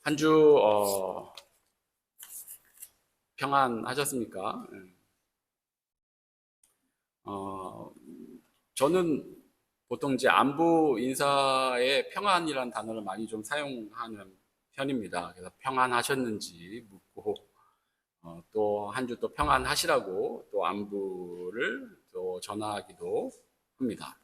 한 주 평안하셨습니까? 어, 저는 보통 이제 안부 인사에 평안이라는 단어를 많이 좀 사용하는 편입니다. 그래서 평안하셨는지 묻고 또 한 주 또 평안하시라고 또 안부를 또 전하기도 합니다.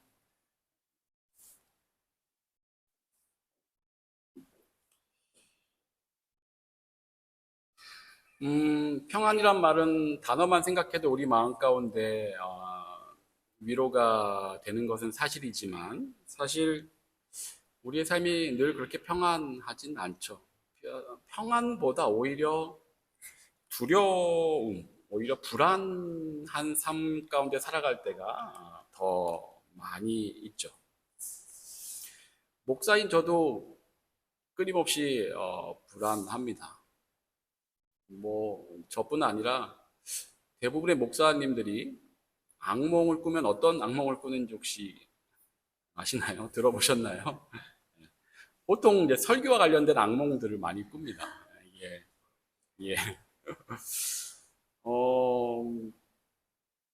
평안이란 말은 단어만 생각해도 우리 마음 가운데 위로가 되는 것은 사실이지만 사실 우리의 삶이 늘 그렇게 평안하진 않죠. 평안보다 오히려 두려움, 오히려 불안한 삶 가운데 살아갈 때가 더 많이 있죠. 목사인 저도 끊임없이 불안합니다. 뭐 저뿐 아니라 대부분의 목사님들이 악몽을 꾸면 어떤 악몽을 꾸는지 혹시 아시나요? 들어보셨나요? 보통 이제 설교와 관련된 악몽들을 많이 꿉니다. 예, 예. 어,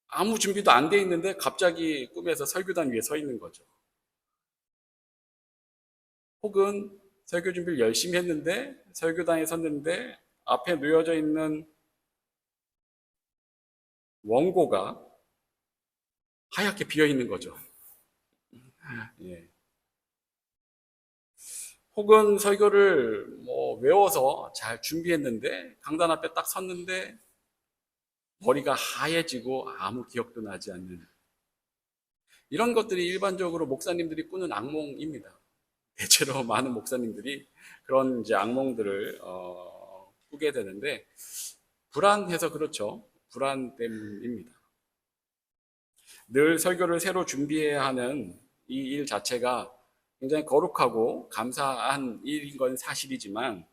아무 준비도 안 돼 있는데 갑자기 꿈에서 설교단 위에 서 있는 거죠. 혹은 설교 준비를 열심히 했는데 설교단에 섰는데 앞에 놓여져 있는 원고가 하얗게 비어 있는 거죠. 예. 혹은 설교를 뭐 외워서 잘 준비했는데 강단 앞에 딱 섰는데 머리가 하얘지고 아무 기억도 나지 않는 이런 것들이 일반적으로 목사님들이 꾸는 악몽입니다. 대체로 많은 목사님들이 그런 이제 악몽들을 꾸게 되는데 불안해서 그렇죠. 불안 때문입니다. 늘 설교를 새로 준비해야 하는 이 일 자체가 굉장히 거룩하고 감사한 일인 건 사실이지만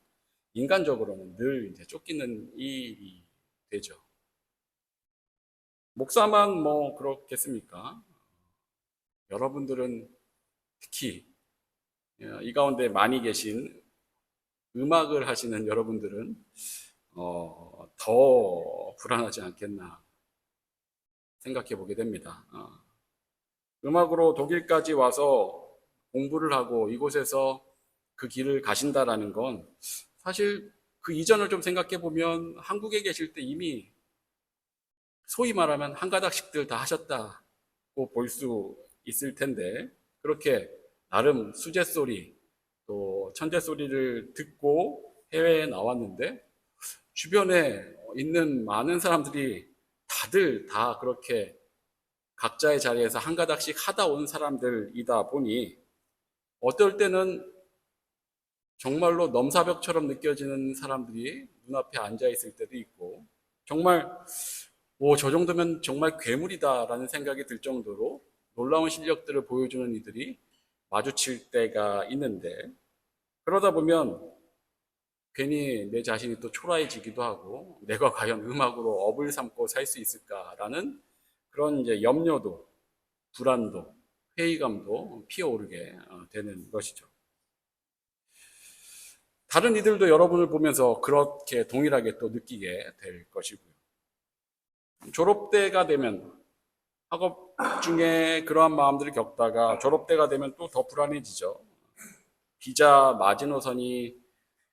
인간적으로는 늘 이제 쫓기는 일이 되죠. 목사만 뭐 그렇겠습니까? 여러분들은 특히 이 가운데 많이 계신 음악을 하시는 여러분들은 더 불안하지 않겠나 생각해 보게 됩니다. 음악으로 독일까지 와서 공부를 하고 이곳에서 그 길을 가신다라는 건 사실 그 이전을 좀 생각해 보면 한국에 계실 때 이미 소위 말하면 한 가닥씩들 다 하셨다고 볼 수 있을 텐데 그렇게 나름 수제 소리 또 천재 소리를 듣고 해외에 나왔는데 주변에 있는 많은 사람들이 다들 다 그렇게 각자의 자리에서 한 가닥씩 하다 온 사람들이다 보니 어떨 때는 정말로 넘사벽처럼 느껴지는 사람들이 눈앞에 앉아 있을 때도 있고 정말 저 정도면 정말 괴물이다라는 생각이 들 정도로 놀라운 실력들을 보여주는 이들이 마주칠 때가 있는데 그러다 보면 괜히 내 자신이 또 초라해지기도 하고 내가 과연 음악으로 업을 삼고 살 수 있을까라는 그런 이제 염려도 불안도 회의감도 피어오르게 되는 것이죠. 다른 이들도 여러분을 보면서 그렇게 동일하게 또 느끼게 될 것이고요. 졸업대가 되면 학업 중에 그러한 마음들을 겪다가 졸업대가 되면 또 더 불안해지죠. 비자 마지노선이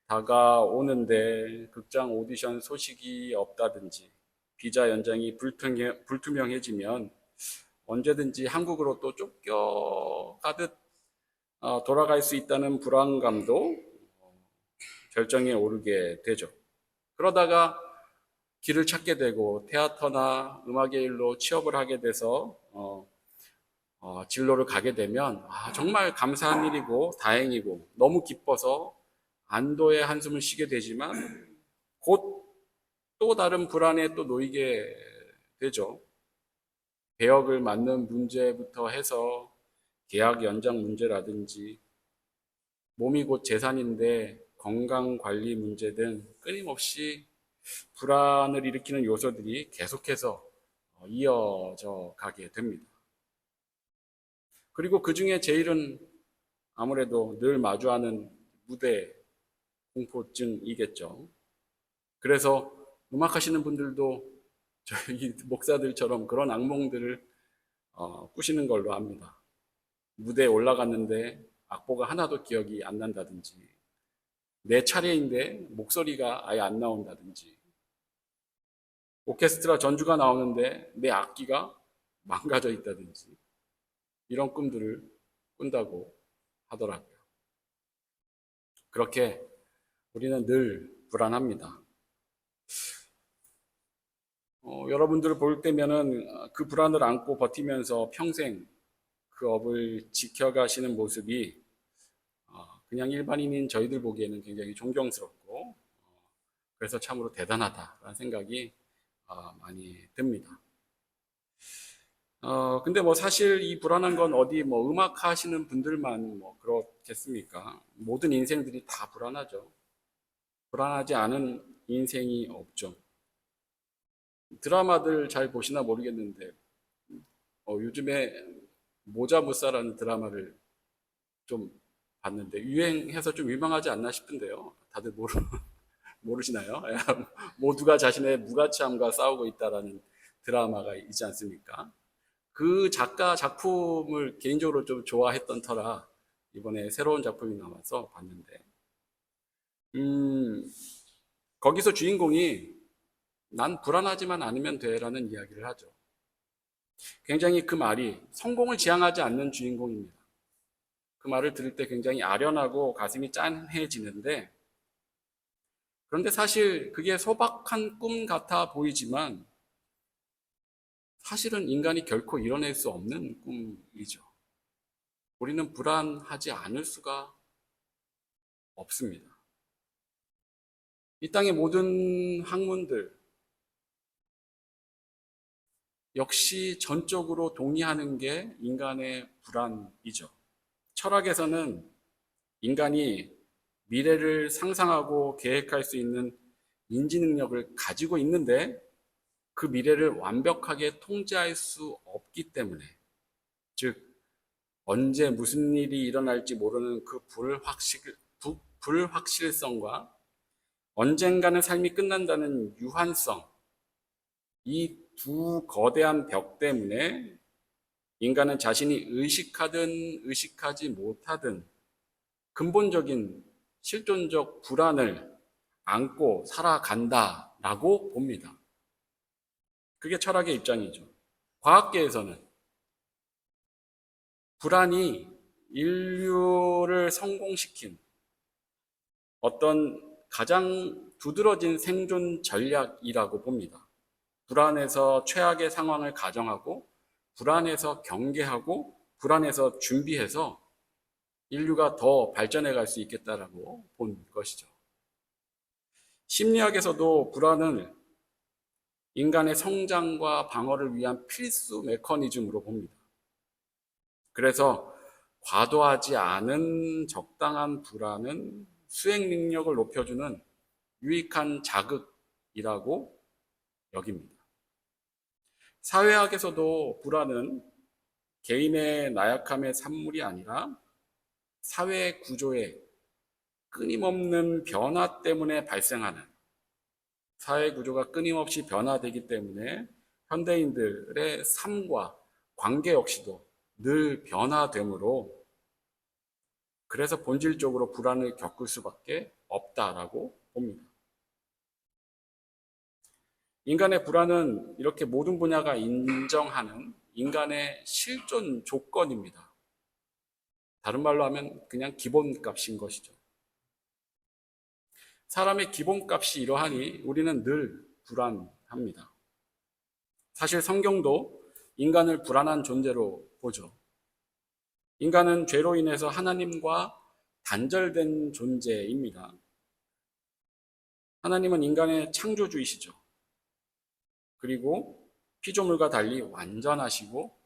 다가오는데 극장 오디션 소식이 없다든지 비자 연장이 불투명해지면 언제든지 한국으로 또 쫓겨가듯 돌아갈 수 있다는 불안감도 결정에 오르게 되죠. 그러다가 길을 찾게 되고 테아터나 음악의 일로 취업을 하게 돼서 진로를 가게 되면 정말 감사한 일이고 다행이고 너무 기뻐서 안도의 한숨을 쉬게 되지만 곧 또 다른 불안에 또 놓이게 되죠. 배역을 맡는 문제부터 해서 계약 연장 문제라든지 몸이 곧 재산인데 건강 관리 문제 등 끊임없이 불안을 일으키는 요소들이 계속해서 이어져 가게 됩니다. 그리고 그 중에 제일은 아무래도 늘 마주하는 무대, 공포증이겠죠. 그래서 음악하시는 분들도 저희 목사들처럼 그런 악몽들을 꾸시는 걸로 압니다. 무대에 올라갔는데 악보가 하나도 기억이 안 난다든지, 내 차례인데 목소리가 아예 안 나온다든지, 오케스트라 전주가 나오는데 내 악기가 망가져 있다든지, 이런 꿈들을 꾼다고 하더라고요. 그렇게 우리는 늘 불안합니다. 여러분들을 볼 때면은 그 불안을 안고 버티면서 평생 그 업을 지켜가시는 모습이 그냥 일반인인 저희들 보기에는 굉장히 존경스럽고, 그래서 참으로 대단하다라는 생각이 많이 듭니다. 근데 뭐 사실 이 불안한 건 어디 뭐 음악 하시는 분들만 뭐 그렇겠습니까? 모든 인생들이 다 불안하죠. 불안하지 않은 인생이 없죠. 드라마들 잘 보시나 모르겠는데, 요즘에 모자무사라는 드라마를 좀 봤는데, 유행해서 좀 유명하지 않나 싶은데요. 다들 모르시나요? 모두가 자신의 무가치함과 싸우고 있다라는 드라마가 있지 않습니까? 그 작품을 개인적으로 좀 좋아했던 터라 이번에 새로운 작품이 나와서 봤는데, 음, 거기서 주인공이 난 불안하지만 않으면 돼라는 이야기를 하죠. 굉장히 그 말이 성공을 지향하지 않는 주인공입니다. 그 말을 들을 때 굉장히 아련하고 가슴이 짠해지는데, 그런데 사실 그게 소박한 꿈 같아 보이지만 사실은 인간이 결코 이뤄낼 수 없는 꿈이죠. 우리는 불안하지 않을 수가 없습니다. 이 땅의 모든 학문들 역시 전적으로 동의하는 게 인간의 불안이죠. 철학에서는 인간이 미래를 상상하고 계획할 수 있는 인지 능력을 가지고 있는데 그 미래를 완벽하게 통제할 수 없기 때문에, 즉 언제 무슨 일이 일어날지 모르는 그 불확실성과 언젠가는 삶이 끝난다는 유한성, 이 두 거대한 벽 때문에 인간은 자신이 의식하든 의식하지 못하든 근본적인 실존적 불안을 안고 살아간다라고 봅니다. 그게 철학의 입장이죠. 과학계에서는 불안이 인류를 성공시킨 어떤 가장 두드러진 생존 전략이라고 봅니다. 불안에서 최악의 상황을 가정하고, 불안에서 경계하고, 불안에서 준비해서 인류가 더 발전해 갈 수 있겠다라고 본 것이죠. 심리학에서도 불안은 인간의 성장과 방어를 위한 필수 메커니즘으로 봅니다. 그래서 과도하지 않은 적당한 불안은 수행 능력을 높여주는 유익한 자극이라고 여깁니다. 사회학에서도 불안은 개인의 나약함의 산물이 아니라 사회 구조의 끊임없는 변화 때문에 발생하는, 사회 구조가 끊임없이 변화되기 때문에 현대인들의 삶과 관계 역시도 늘 변화되므로, 그래서 본질적으로 불안을 겪을 수밖에 없다라고 봅니다. 인간의 불안은 이렇게 모든 분야가 인정하는 인간의 실존 조건입니다. 다른 말로 하면 그냥 기본값인 것이죠. 사람의 기본값이 이러하니 우리는 늘 불안합니다. 사실 성경도 인간을 불안한 존재로 보죠. 인간은 죄로 인해서 하나님과 단절된 존재입니다. 하나님은 인간의 창조주이시죠. 그리고 피조물과 달리 완전하시고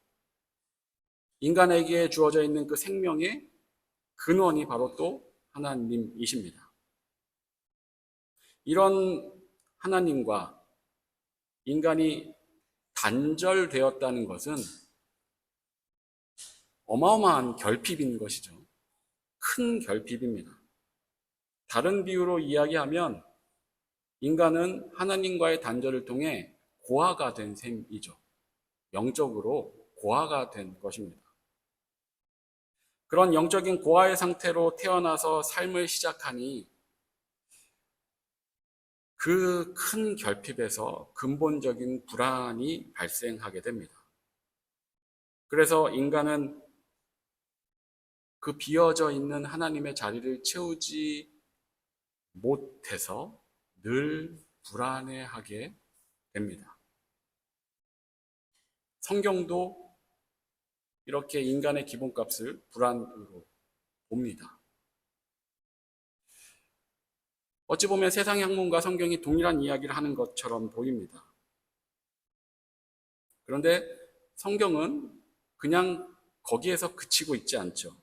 인간에게 주어져 있는 그 생명의 근원이 바로 또 하나님이십니다. 이런 하나님과 인간이 단절되었다는 것은 어마어마한 결핍인 것이죠. 큰 결핍입니다. 다른 비유로 이야기하면 인간은 하나님과의 단절을 통해 고아가 된 셈이죠. 영적으로 고아가 된 것입니다. 그런 영적인 고아의 상태로 태어나서 삶을 시작하니 그 큰 결핍에서 근본적인 불안이 발생하게 됩니다. 그래서 인간은 그 비어져 있는 하나님의 자리를 채우지 못해서 늘 불안해하게 됩니다. 성경도 이렇게 인간의 기본값을 불안으로 봅니다. 어찌 보면 세상의 학문과 성경이 동일한 이야기를 하는 것처럼 보입니다. 그런데 성경은 그냥 거기에서 그치고 있지 않죠.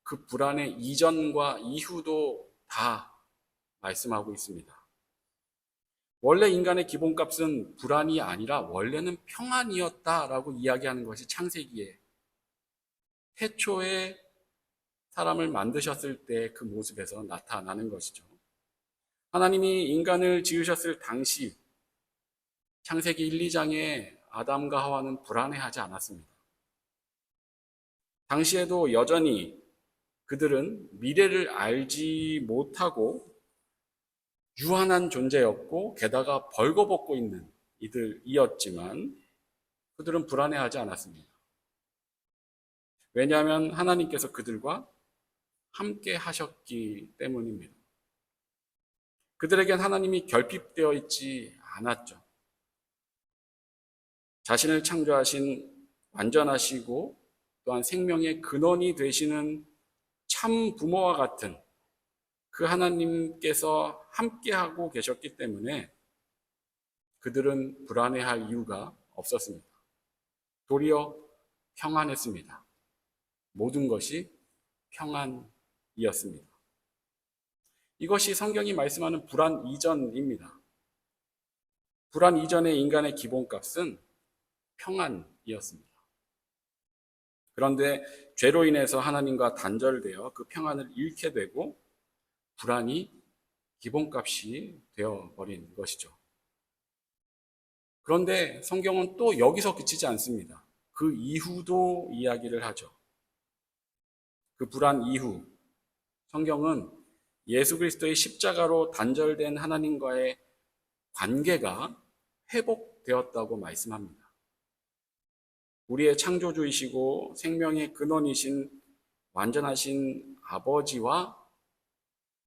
그 불안의 이전과 이후도 다 말씀하고 있습니다. 원래 인간의 기본값은 불안이 아니라 원래는 평안이었다라고 이야기하는 것이 창세기에 태초에 사람을 만드셨을 때 그 모습에서 나타나는 것이죠. 하나님이 인간을 지으셨을 당시 창세기 1, 2장에 아담과 하와는 불안해하지 않았습니다. 당시에도 여전히 그들은 미래를 알지 못하고 유한한 존재였고 게다가 벌거벗고 있는 이들이었지만 그들은 불안해하지 않았습니다. 왜냐하면 하나님께서 그들과 함께 하셨기 때문입니다. 그들에겐 하나님이 결핍되어 있지 않았죠. 자신을 창조하신 완전하시고 또한 생명의 근원이 되시는 참 부모와 같은 그 하나님께서 함께하고 계셨기 때문에 그들은 불안해할 이유가 없었습니다. 도리어 평안했습니다. 모든 것이 평안이었습니다. 이것이 성경이 말씀하는 불안 이전입니다. 불안 이전의 인간의 기본값은 평안이었습니다. 그런데 죄로 인해서 하나님과 단절되어 그 평안을 잃게 되고 불안이 기본값이 되어버린 것이죠. 그런데 성경은 또 여기서 그치지 않습니다. 그 이후도 이야기를 하죠. 그 불안 이후 성경은 예수 그리스도의 십자가로 단절된 하나님과의 관계가 회복되었다고 말씀합니다. 우리의 창조주이시고 생명의 근원이신 완전하신 아버지와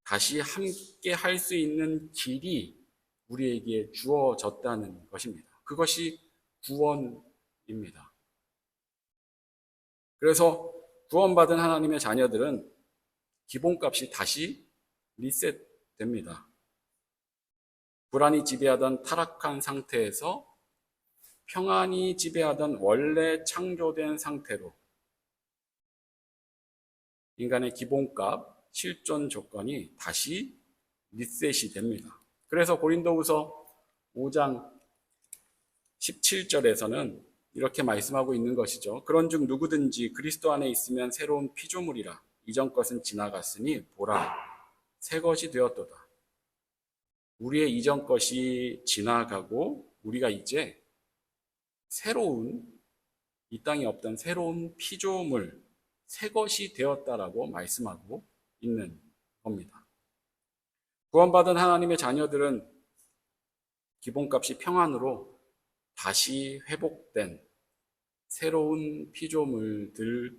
다시 함께 할 수 있는 길이 우리에게 주어졌다는 것입니다. 그것이 구원입니다. 그래서 구원받은 하나님의 자녀들은 기본값이 다시 리셋됩니다. 불안이 지배하던 타락한 상태에서 평안이 지배하던 원래 창조된 상태로 인간의 기본값, 실존 조건이 다시 리셋이 됩니다. 그래서 고린도후서 5장 17절에서는 이렇게 말씀하고 있는 것이죠. 그런즉 누구든지 그리스도 안에 있으면 새로운 피조물이라. 이전 것은 지나갔으니 보라, 새 것이 되었도다. 우리의 이전 것이 지나가고 우리가 이제 새로운, 이 땅에 없던 새로운 피조물, 새 것이 되었다라고 말씀하고 있는 겁니다. 구원받은 하나님의 자녀들은 기본값이 평안으로 다시 회복된 새로운 피조물들입니다.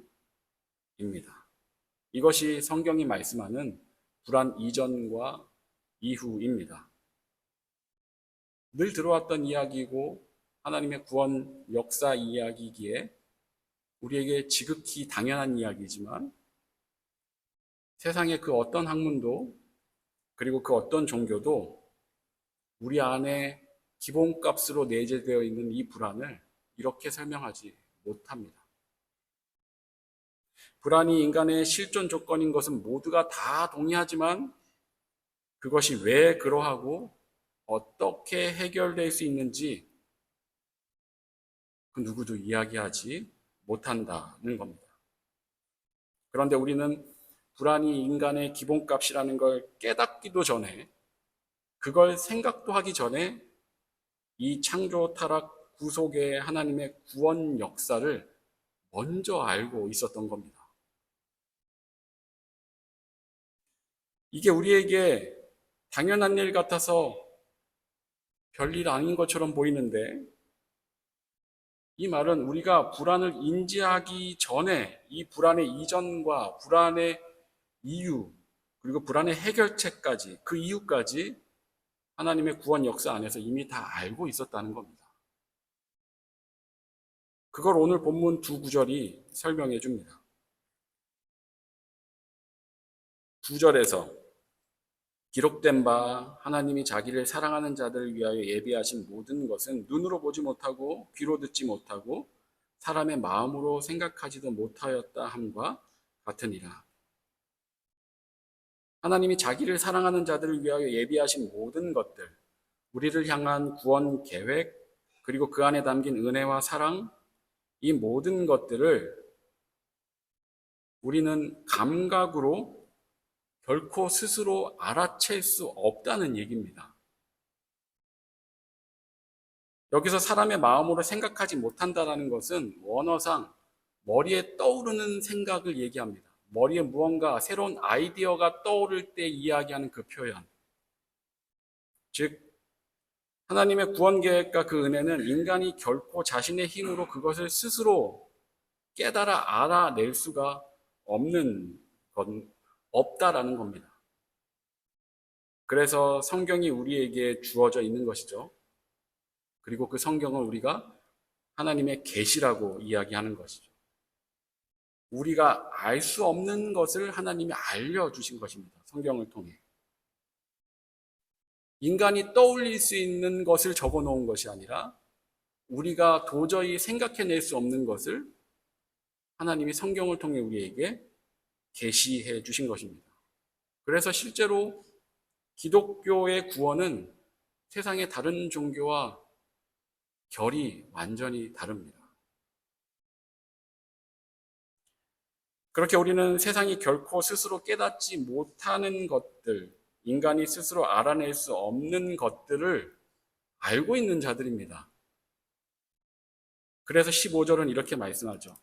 이것이 성경이 말씀하는 불안 이전과 이후입니다. 늘 들어왔던 이야기이고 하나님의 구원 역사 이야기이기에 우리에게 지극히 당연한 이야기지만 세상의 그 어떤 학문도 그리고 그 어떤 종교도 우리 안에 기본값으로 내재되어 있는 이 불안을 이렇게 설명하지 못합니다. 불안이 인간의 실존 조건인 것은 모두가 다 동의하지만 그것이 왜 그러하고 어떻게 해결될 수 있는지 그 누구도 이야기하지 못한다는 겁니다. 그런데 우리는 불안이 인간의 기본값이라는 걸 깨닫기도 전에, 그걸 생각도 하기 전에 이 창조 타락 구속의 하나님의 구원 역사를 먼저 알고 있었던 겁니다. 이게 우리에게 당연한 일 같아서 별일 아닌 것처럼 보이는데, 이 말은 우리가 불안을 인지하기 전에 이 불안의 이전과 불안의 이유, 그리고 불안의 해결책까지, 그 이유까지 하나님의 구원 역사 안에서 이미 다 알고 있었다는 겁니다. 그걸 오늘 본문 두 구절이 설명해 줍니다. 9절에서 기록된 바 하나님이 자기를 사랑하는 자들을 위하여 예비하신 모든 것은 눈으로 보지 못하고 귀로 듣지 못하고 사람의 마음으로 생각하지도 못하였다 함과 같으니라. 하나님이 자기를 사랑하는 자들을 위하여 예비하신 모든 것들, 우리를 향한 구원 계획, 그리고 그 안에 담긴 은혜와 사랑, 이 모든 것들을 우리는 감각으로 결코 스스로 알아챌 수 없다는 얘기입니다. 여기서 사람의 마음으로 생각하지 못한다는 것은 원어상 머리에 떠오르는 생각을 얘기합니다. 머리에 무언가 새로운 아이디어가 떠오를 때 이야기하는 그 표현. 즉, 하나님의 구원 계획과 그 은혜는 인간이 결코 자신의 힘으로 그것을 스스로 깨달아 알아낼 수가 없다라는 겁니다. 그래서 성경이 우리에게 주어져 있는 것이죠. 그리고 그 성경을 우리가 하나님의 계시라고 이야기하는 것이죠. 우리가 알 수 없는 것을 하나님이 알려주신 것입니다. 성경을 통해. 인간이 떠올릴 수 있는 것을 적어 놓은 것이 아니라 우리가 도저히 생각해낼 수 없는 것을 하나님이 성경을 통해 우리에게 계시해 주신 것입니다. 그래서 실제로 기독교의 구원은 세상의 다른 종교와 결이 완전히 다릅니다. 그렇게 우리는 세상이 결코 스스로 깨닫지 못하는 것들, 인간이 스스로 알아낼 수 없는 것들을 알고 있는 자들입니다. 그래서 15절은 이렇게 말씀하죠.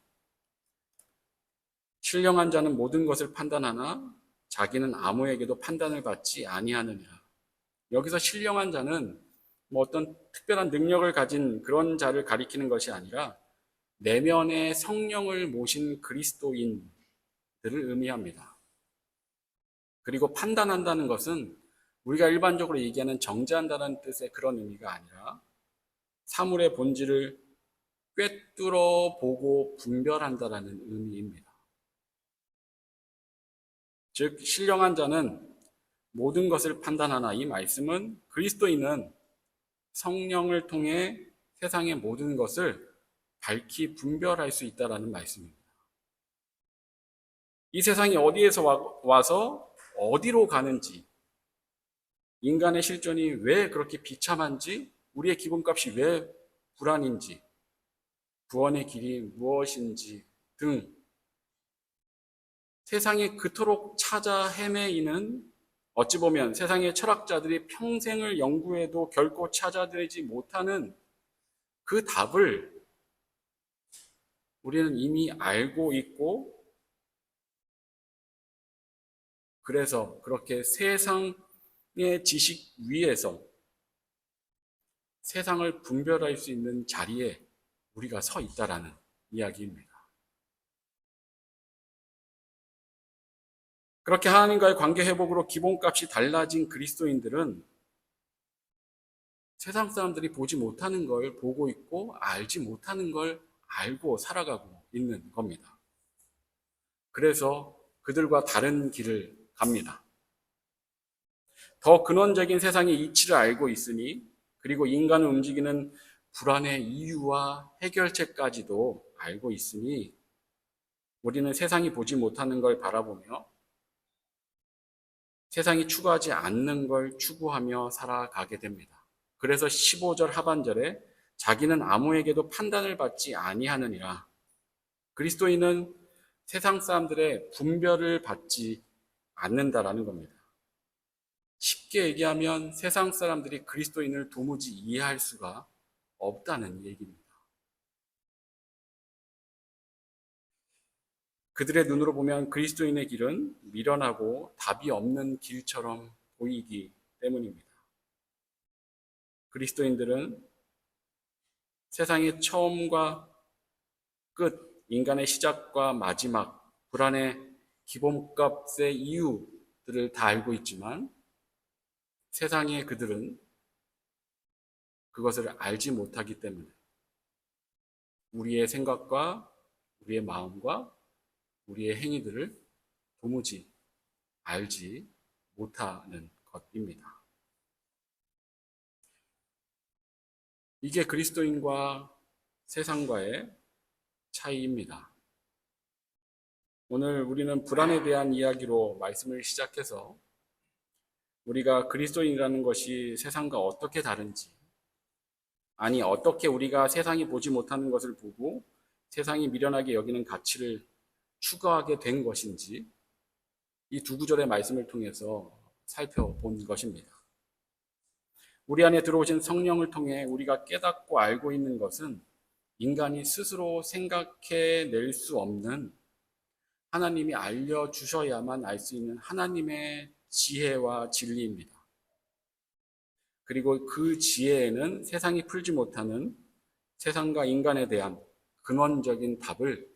신령한 자는 모든 것을 판단하나 자기는 아무에게도 판단을 받지 아니하느냐. 여기서 신령한 자는 어떤 특별한 능력을 가진 그런 자를 가리키는 것이 아니라 내면의 성령을 모신 그리스도인들을 의미합니다. 그리고 판단한다는 것은 우리가 일반적으로 얘기하는 정죄한다는 뜻의 그런 의미가 아니라 사물의 본질을 꿰뚫어 보고 분별한다는 의미입니다. 즉, 신령한 자는 모든 것을 판단하나, 이 말씀은 그리스도인은 성령을 통해 세상의 모든 것을 밝히 분별할 수 있다는 말씀입니다. 이 세상이 어디에서 와서 어디로 가는지, 인간의 실존이 왜 그렇게 비참한지, 우리의 기본값이 왜 불안인지, 구원의 길이 무엇인지 등 세상에 그토록 찾아 헤매이는, 어찌 보면 세상의 철학자들이 평생을 연구해도 결코 찾아내지 못하는 그 답을 우리는 이미 알고 있고, 그래서 그렇게 세상의 지식 위에서 세상을 분별할 수 있는 자리에 우리가 서 있다라는 이야기입니다. 그렇게 하나님과의 관계 회복으로 기본값이 달라진 그리스도인들은 세상 사람들이 보지 못하는 걸 보고 있고 알지 못하는 걸 알고 살아가고 있는 겁니다. 그래서 그들과 다른 길을 갑니다. 더 근원적인 세상의 이치를 알고 있으니, 그리고 인간을 움직이는 불안의 이유와 해결책까지도 알고 있으니 우리는 세상이 보지 못하는 걸 바라보며 세상이 추구하지 않는 걸 추구하며 살아가게 됩니다. 그래서 15절 하반절에 자기는 아무에게도 판단을 받지 아니하느니라. 그리스도인은 세상 사람들의 분별을 받지 않는다라는 겁니다. 쉽게 얘기하면 세상 사람들이 그리스도인을 도무지 이해할 수가 없다는 얘기입니다. 그들의 눈으로 보면 그리스도인의 길은 미련하고 답이 없는 길처럼 보이기 때문입니다. 그리스도인들은 세상의 처음과 끝, 인간의 시작과 마지막, 불안의 기본값의 이유들을 다 알고 있지만 세상의 그들은 그것을 알지 못하기 때문에 우리의 생각과 우리의 마음과 우리의 행위들을 도무지 알지 못하는 것입니다. 이게 그리스도인과 세상과의 차이입니다. 오늘 우리는 불안에 대한 이야기로 말씀을 시작해서 우리가 그리스도인이라는 것이 세상과 어떻게 다른지, 아니 어떻게 우리가 세상이 보지 못하는 것을 보고 세상이 미련하게 여기는 가치를 추구하게 된 것인지 이 두 구절의 말씀을 통해서 살펴본 것입니다. 우리 안에 들어오신 성령을 통해 우리가 깨닫고 알고 있는 것은 인간이 스스로 생각해낼 수 없는 하나님이 알려주셔야만 알 수 있는 하나님의 지혜와 진리입니다. 그리고 그 지혜에는 세상이 풀지 못하는 세상과 인간에 대한 근원적인 답을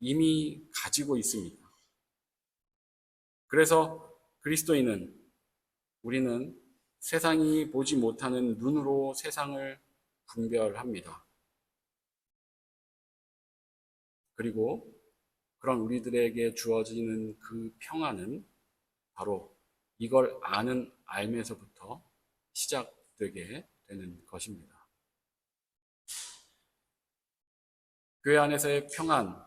이미 가지고 있습니다. 그래서 그리스도인은 우리는 세상이 보지 못하는 눈으로 세상을 분별합니다. 그리고 그런 우리들에게 주어지는 그 평안은 바로 이걸 아는 알면서부터 시작되게 되는 것입니다. 교회 안에서의 평안,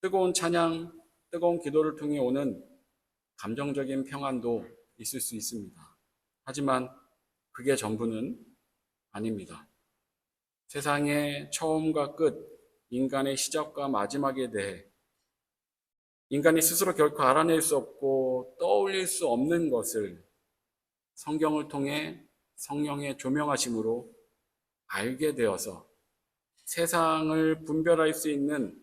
뜨거운 찬양, 뜨거운 기도를 통해 오는 감정적인 평안도 있을 수 있습니다. 하지만 그게 전부는 아닙니다. 세상의 처음과 끝, 인간의 시작과 마지막에 대해 인간이 스스로 결코 알아낼 수 없고 떠올릴 수 없는 것을 성경을 통해 성령의 조명하심으로 알게 되어서 세상을 분별할 수 있는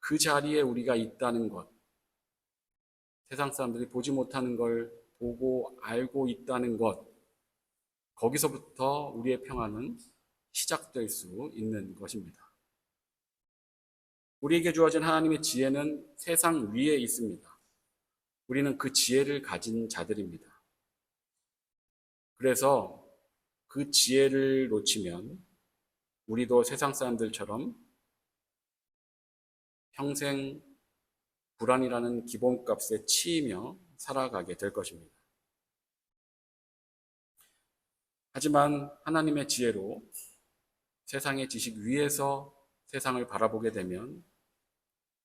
그 자리에 우리가 있다는 것, 세상 사람들이 보지 못하는 걸 보고 알고 있다는 것, 거기서부터 우리의 평안은 시작될 수 있는 것입니다. 우리에게 주어진 하나님의 지혜는 세상 위에 있습니다. 우리는 그 지혜를 가진 자들입니다. 그래서 그 지혜를 놓치면 우리도 세상 사람들처럼 평생 불안이라는 기본값에 치이며 살아가게 될 것입니다. 하지만 하나님의 지혜로 세상의 지식 위에서 세상을 바라보게 되면,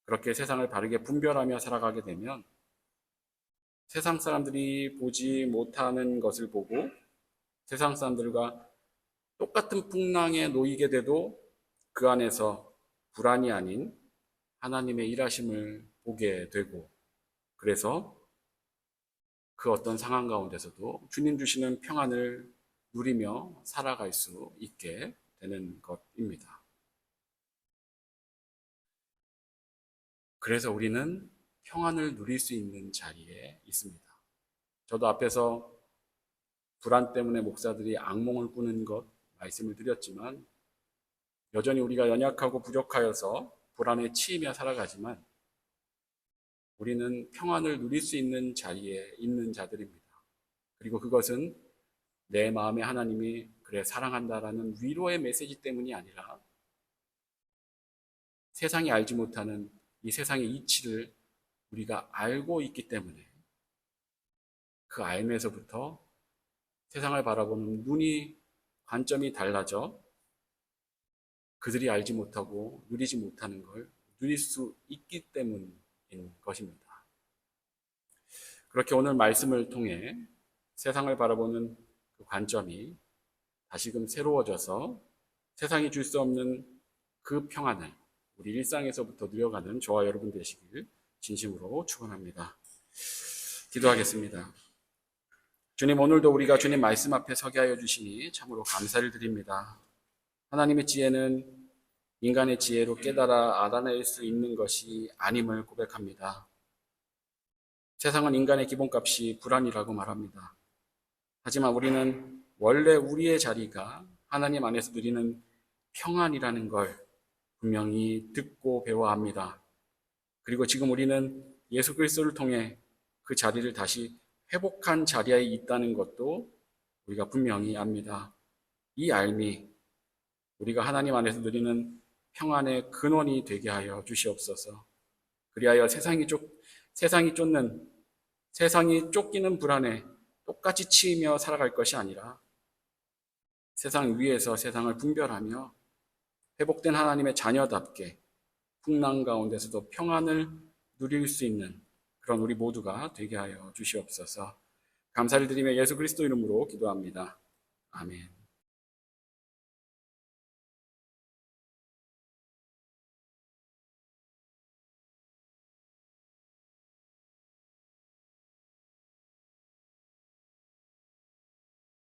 그렇게 세상을 바르게 분별하며 살아가게 되면 세상 사람들이 보지 못하는 것을 보고 세상 사람들과 똑같은 풍랑에 놓이게 돼도 그 안에서 불안이 아닌 하나님의 일하심을 보게 되고, 그래서 그 어떤 상황 가운데서도 주님 주시는 평안을 누리며 살아갈 수 있게 되는 것입니다. 그래서 우리는 평안을 누릴 수 있는 자리에 있습니다. 저도 앞에서 불안 때문에 목사들이 악몽을 꾸는 것 말씀을 드렸지만, 여전히 우리가 연약하고 부족하여서 불안에 치이며 살아가지만 우리는 평안을 누릴 수 있는 자리에 있는 자들입니다. 그리고 그것은 내 마음에 하나님이 그래 사랑한다라는 위로의 메시지 때문이 아니라 세상이 알지 못하는 이 세상의 이치를 우리가 알고 있기 때문에 그 알면서부터 세상을 바라보는 눈이, 관점이 달라져 그들이 알지 못하고 누리지 못하는 걸 누릴 수 있기 때문인 것입니다. 그렇게 오늘 말씀을 통해 세상을 바라보는 그 관점이 다시금 새로워져서 세상이 줄 수 없는 그 평안을 우리 일상에서부터 누려가는 저와 여러분 되시길 진심으로 축원합니다. 기도하겠습니다. 주님, 오늘도 우리가 주님 말씀 앞에 서게 하여 주시니 참으로 감사를 드립니다. 하나님의 지혜는 인간의 지혜로 깨달아 알아낼 수 있는 것이 아님을 고백합니다. 세상은 인간의 기본값이 불안이라고 말합니다. 하지만 우리는 원래 우리의 자리가 하나님 안에서 누리는 평안이라는 걸 분명히 듣고 배워야 합니다. 그리고 지금 우리는 예수 그리스도를 통해 그 자리를 다시 회복한 자리에 있다는 것도 우리가 분명히 압니다. 이 알미, 우리가 하나님 안에서 누리는 평안의 근원이 되게 하여 주시옵소서. 그리하여 세상이 쫓기는 불안에 똑같이 치이며 살아갈 것이 아니라 세상 위에서 세상을 분별하며 회복된 하나님의 자녀답게 풍랑 가운데서도 평안을 누릴 수 있는 그런 우리 모두가 되게 하여 주시옵소서. 감사를 드리며 예수 그리스도 이름으로 기도합니다. 아멘.